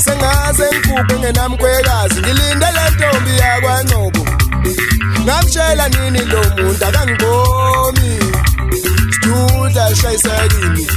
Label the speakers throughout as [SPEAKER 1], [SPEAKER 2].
[SPEAKER 1] Sengaze ngikuphe ngenamkwekazi ngilinde le ntombi yakwaNobo ngamtshela nini lo muntu akangibomi Studa shayisa kimi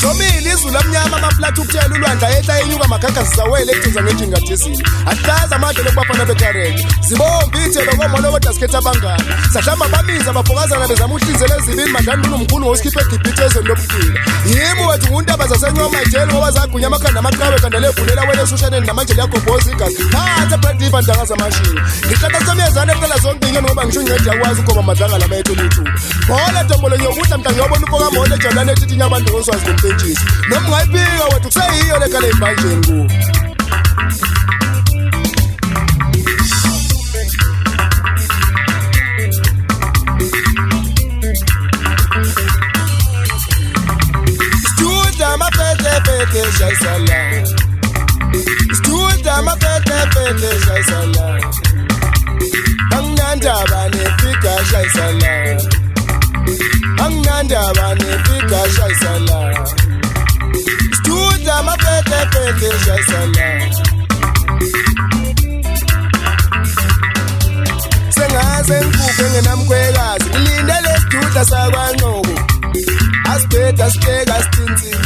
[SPEAKER 1] Somile izulu amnyama amaflat ukutshela ulwandla etla enyuka magagasi zawele ekucinza ngenjinga dizini ahlaza amade lokubafana bekareke zibombi ithelo komolo kodwa sikhetha abangani sahlamba bamiza bafokazana bezama uhlinzela ezibini mandlani kunomkhulu ngosikhiphe egibhithe ezweni lobuphila yimi wethu nguntaba zasenyoma ijeli ngoba zagunya amakhanda amaqawe kandele evulela wele esushaneni namanjeli yagobhoza igazi phansi ebrediva ndanga zamashiwo ngihlaka samyezane ecela zonke inyoni ngoba ngisho ingedi yakwazi ugoba madlanga lama ethu lithu bhola dombolo nyobudla mhla ngiyobona ufokamolo ejabulane ethithi nyabantu ngoswazi ngomphentshisi noma ungayibika wethu kuseyiyo lekhala ey'mbanjeni kuwo Studa mapete shayisala Studa mapete shayisala Anginandaba nefika shayisala Anginandaba nefika shayisala Studa mapete shayisala Sengaze ngikuphe ngenamkwekazi ngilinde le Studa sakwaNobo Asibheda sibheka sithinti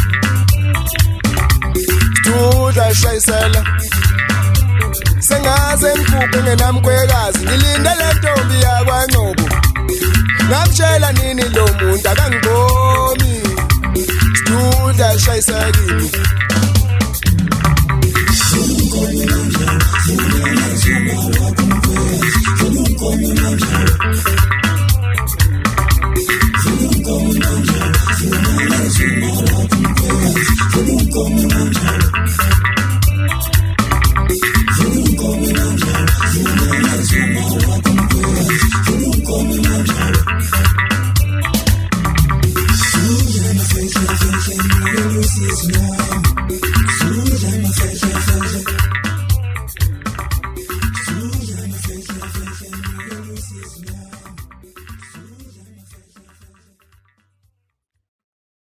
[SPEAKER 1] Studa shayisela Sengaze ngikuphe ngenamkwekazi ngilinde le ntombi yakwaNobo ngamtshela nini lo muntu akangibomi Studa shayisa kimi Come